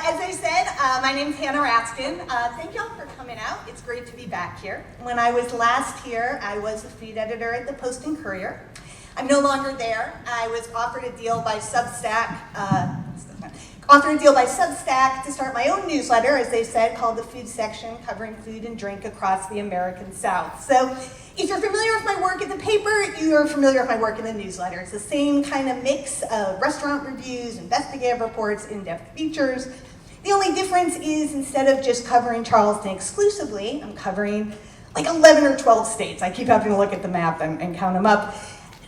As I said, my name's Hanna Raskin. Thank y'all for coming out. It's great to be back here. When I was last here, I was a feed editor at the Post and Courier. I'm no longer there. I was offered a deal by Substack, to start my own newsletter, as they said, called The Food Section, covering food and drink across the American South. So if you're familiar with my work in the paper, you're familiar with my work in the newsletter. It's the same kind of mix of restaurant reviews, investigative reports, in-depth features. The only difference is instead of just covering Charleston exclusively, I'm covering like 11 or 12 states. I keep having to look at the map and count them up.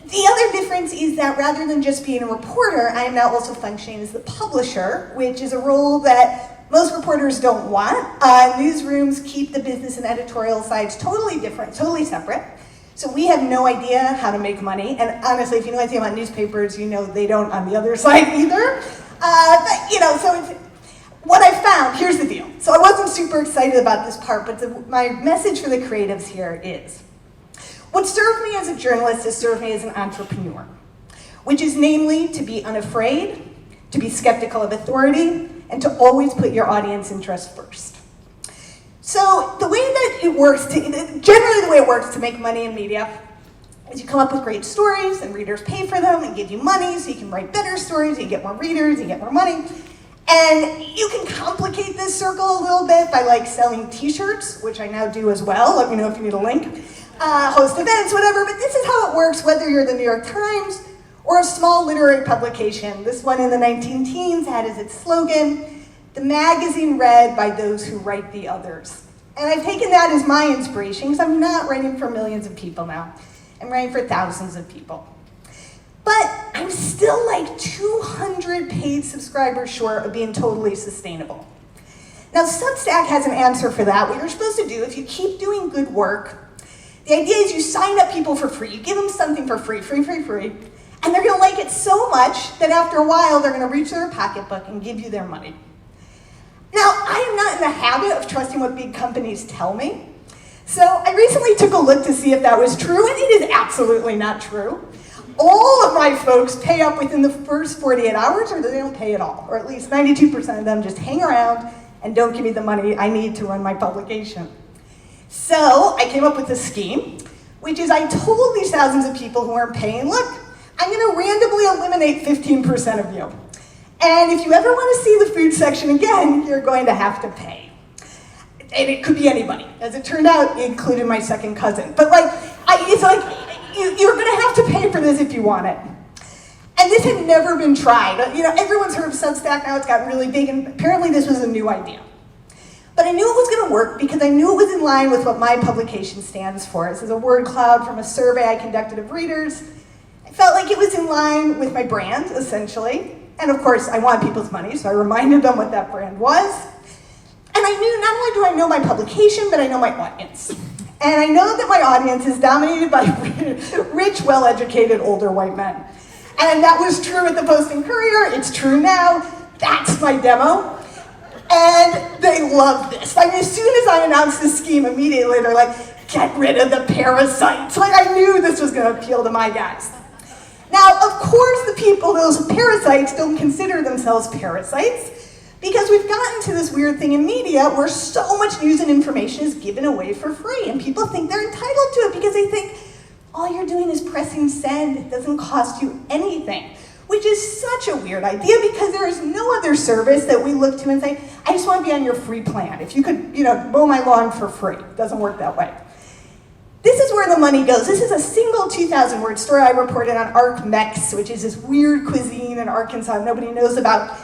The other difference is that rather than just being a reporter, I am now also functioning as the publisher, which is a role that most reporters don't want. Newsrooms keep the business and editorial sides totally different, totally separate. So we have no idea how to make money. And honestly, if you know anything about newspapers, you know they don't on the other side either. What I found, here's the deal. So I wasn't super excited about this part, but my message for the creatives here is, what served me as a journalist has served me as an entrepreneur, which is namely to be unafraid, to be skeptical of authority, and to always put your audience interest first. So the way that it works, generally the way it works to make money in media is you come up with great stories and readers pay for them and give you money so you can write better stories, you get more readers, you get more money. And you can complicate this circle a little bit by like selling t-shirts, which I now do as well. Let me know if you need a link. Host events, whatever, but this is how it works whether you're the New York Times or a small literary publication. This one in the 19-teens had as its slogan, "The magazine read by those who write the others." And I've taken that as my inspiration because I'm not writing for millions of people now. I'm writing for thousands of people. But I'm still like 200 paid subscribers short of being totally sustainable. Now Substack has an answer for that. What you're supposed to do if you keep doing good work, the idea is you sign up people for free. You give them something for free, free, and they're gonna like it so much that after a while they're gonna reach their pocketbook and give you their money. Now, I am not in the habit of trusting what big companies tell me, so I recently took a look to see if that was true, and it is absolutely not true. All of my folks pay up within the first 48 hours, or they don't pay at all, or at least 92% of them just hang around and don't give me the money I need to run my publication. So I came up with a scheme, which is I told these thousands of people who aren't paying, look, I'm gonna randomly eliminate 15% of you. And if you ever wanna see the food section again, you're going to have to pay. And it could be anybody. As it turned out, it included my second cousin. But you're gonna have to pay for this if you want it. And this had never been tried. You know, everyone's heard of Substack now, it's gotten really big, and apparently this was a new idea. But I knew it was gonna work because I knew it was in line with what my publication stands for. This is a word cloud from a survey I conducted of readers. I felt like it was in line with my brand, essentially. And of course, I want people's money, so I reminded them what that brand was. And I knew, not only do I know my publication, but I know my audience. And I know that my audience is dominated by rich, well-educated, older white men. And that was true at the Post and Courier, it's true now. That's my demo. And they love this. I mean, as soon as I announced this scheme, immediately they're like, get rid of the parasites. Like, I knew this was gonna appeal to my guys. Now, of course, the people, those parasites, don't consider themselves parasites because we've gotten to this weird thing in media where so much news and information is given away for free, and people think they're entitled to it because they think all you're doing is pressing send. It doesn't cost you anything. Which is such a weird idea because there is no other service that we look to and say, I just want to be on your free plan. If you could, mow my lawn for free. It doesn't work that way. This is where the money goes. This is a single 2,000-word story I reported on Arc Mex, which is this weird cuisine in Arkansas nobody knows about.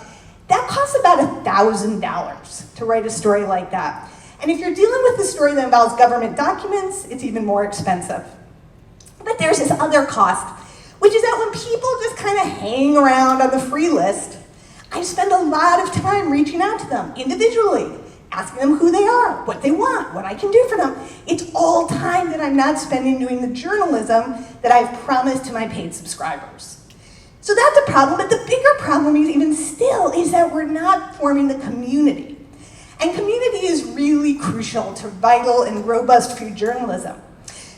That costs about $1,000 to write a story like that. And if you're dealing with a story that involves government documents, it's even more expensive. But there's this other cost, which is that when people just kind of hang around on the free list, I spend a lot of time reaching out to them individually, asking them who they are, what they want, what I can do for them. It's all time that I'm not spending doing the journalism that I've promised to my paid subscribers. So that's a problem, but the bigger problem is even still is that we're not forming the community. And community is really crucial to vital and robust food journalism.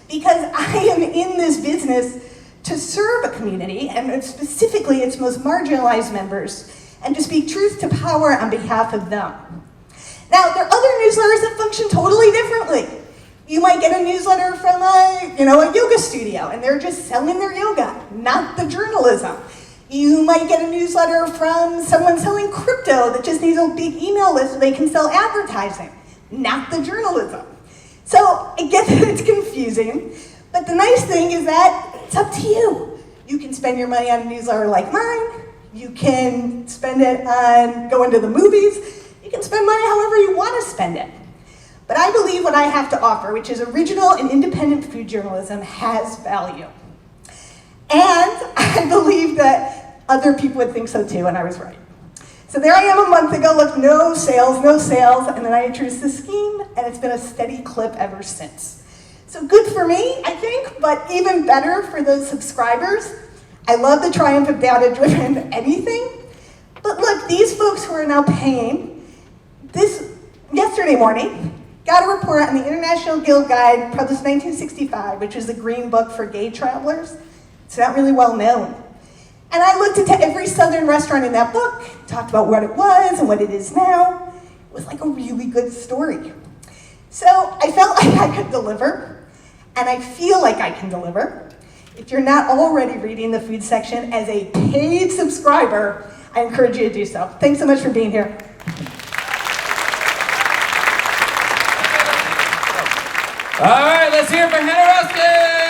Because I am in this business to serve a community, and specifically its most marginalized members. and to speak truth to power on behalf of them. Now, there are other newsletters that function totally differently. You might get a newsletter from a yoga studio, and they're just selling their yoga, not the journalism. You might get a newsletter from someone selling crypto that just needs a big email list so they can sell advertising, not the journalism. So I get that it's confusing, but the nice thing is that it's up to you. You can spend your money on a newsletter like mine. You can spend it on going to the movies. You can spend money however you want to spend it. But I believe what I have to offer, which is original and independent food journalism, has value. And I believe that other people would think so too, and I was right. So there I am a month ago, look, no sales, and then I introduced the scheme, and it's been a steady clip ever since. So good for me, I think, but even better for those subscribers. I love the triumph of data-driven anything, but look, these folks who are now paying, yesterday morning, got a report on the International Guild Guide, published 1965, which is the green book for gay travelers. It's not really well known. And I looked into every Southern restaurant in that book, talked about what it was and what it is now. It was like a really good story. So I felt like I could deliver, and I feel like I can deliver. If you're not already reading the food section as a paid subscriber, I encourage you to do so. Thanks so much for being here. All right, let's hear it for Hanna Raskin.